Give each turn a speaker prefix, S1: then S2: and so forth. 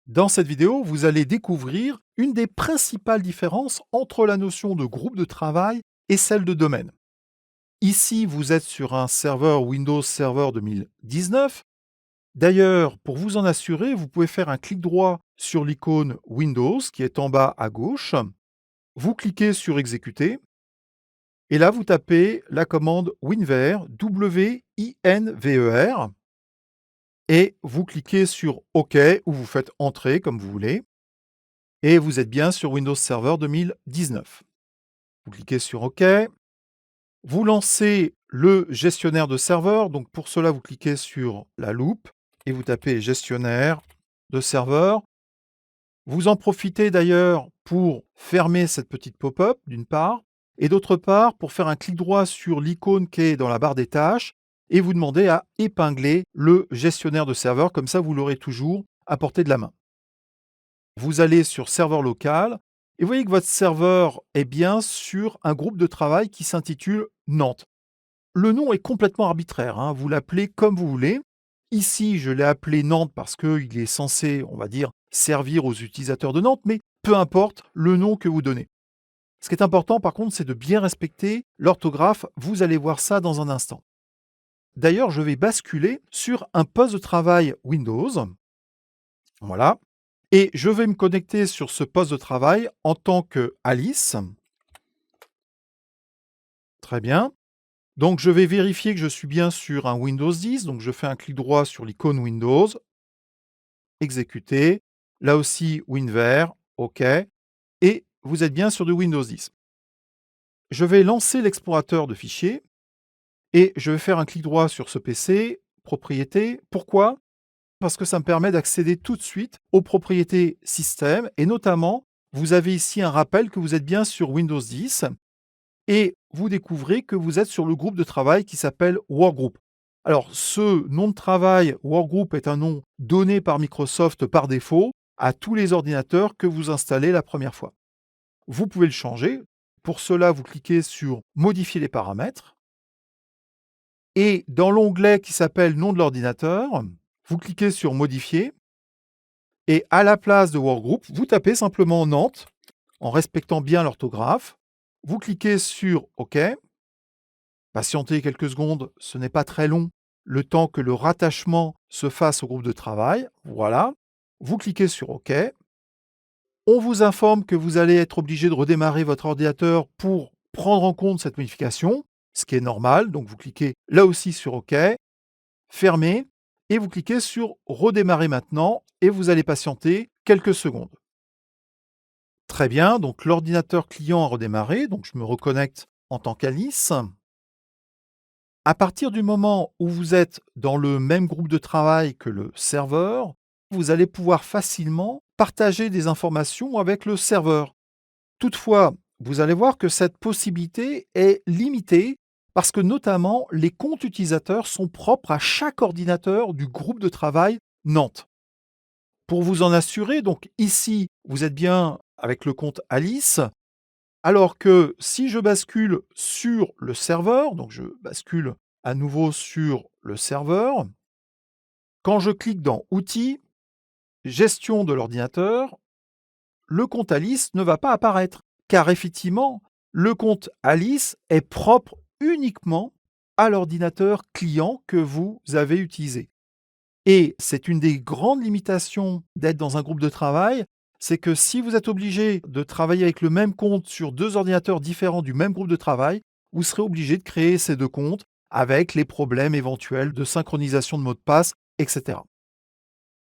S1: Dans cette vidéo, vous allez découvrir une des principales différences entre la notion de groupe de travail et celle de domaine. Ici, vous êtes sur un serveur Windows Server 2019. D'ailleurs, pour vous en assurer, vous pouvez faire un clic droit sur l'icône Windows qui est en bas à gauche. Vous cliquez sur Exécuter et là, vous tapez la commande WinVer, W-I-N-V-E-R, et vous cliquez sur OK ou vous faites Entrer comme vous voulez. Et vous êtes bien sur Windows Server 2019. Vous cliquez sur OK. Vous lancez le gestionnaire de serveur. Donc pour cela, vous cliquez sur la loupe et vous tapez gestionnaire de serveur. Vous en profitez d'ailleurs pour fermer cette petite pop-up d'une part et d'autre part pour faire un clic droit sur l'icône qui est dans la barre des tâches et vous demandez à épingler le gestionnaire de serveur. Comme ça, vous l'aurez toujours à portée de la main. Vous allez sur serveur local et vous voyez que votre serveur est bien sur un groupe de travail qui s'intitule Nantes. Le nom est complètement arbitraire, hein, vous l'appelez comme vous voulez. Ici, je l'ai appelé Nantes parce qu'il est censé, on va dire, servir aux utilisateurs de Nantes, mais peu importe le nom que vous donnez. Ce qui est important, par contre, c'est de bien respecter l'orthographe. Vous allez voir ça dans un instant. D'ailleurs, je vais basculer sur un poste de travail Windows. Voilà. Et je vais me connecter sur ce poste de travail en tant que Alice. Très bien. Donc je vais vérifier que je suis bien sur un Windows 10. Donc je fais un clic droit sur l'icône Windows, exécuter. Là aussi WinVer, OK. Et vous êtes bien sur du Windows 10. Je vais lancer l'explorateur de fichiers et je vais faire un clic droit sur ce PC, propriétés. Pourquoi? Parce que ça me permet d'accéder tout de suite aux propriétés système et notamment, vous avez ici un rappel que vous êtes bien sur Windows 10 et vous découvrez que vous êtes sur le groupe de travail qui s'appelle Workgroup. Alors, ce nom de travail, Workgroup, est un nom donné par Microsoft par défaut à tous les ordinateurs que vous installez la première fois. Vous pouvez le changer. Pour cela, vous cliquez sur Modifier les paramètres et dans l'onglet qui s'appelle Nom de l'ordinateur, vous cliquez sur Modifier et à la place de Workgroup, vous tapez simplement Nantes en respectant bien l'orthographe. Vous cliquez sur OK. Patientez quelques secondes, ce n'est pas très long, le temps que le rattachement se fasse au groupe de travail. Voilà. Vous cliquez sur OK. On vous informe que vous allez être obligé de redémarrer votre ordinateur pour prendre en compte cette modification, ce qui est normal. Donc vous cliquez là aussi sur OK, fermez, et vous cliquez sur Redémarrer maintenant, et vous allez patienter quelques secondes. Très bien, donc l'ordinateur client a redémarré, donc je me reconnecte en tant qu'Alice. À partir du moment où vous êtes dans le même groupe de travail que le serveur, vous allez pouvoir facilement partager des informations avec le serveur. Toutefois, vous allez voir que cette possibilité est limitée parce que notamment les comptes utilisateurs sont propres à chaque ordinateur du groupe de travail Nantes. Pour vous en assurer, donc ici, vous êtes bien avec le compte Alice, alors que si je bascule sur le serveur, donc je bascule à nouveau sur le serveur, quand je clique dans Outils, Gestion de l'ordinateur, le compte Alice ne va pas apparaître, car effectivement, le compte Alice est propre uniquement à l'ordinateur client que vous avez utilisé. Et c'est une des grandes limitations d'être dans un groupe de travail, c'est que si vous êtes obligé de travailler avec le même compte sur 2 ordinateurs différents du même groupe de travail, vous serez obligé de créer ces 2 comptes avec les problèmes éventuels de synchronisation de mots de passe, etc.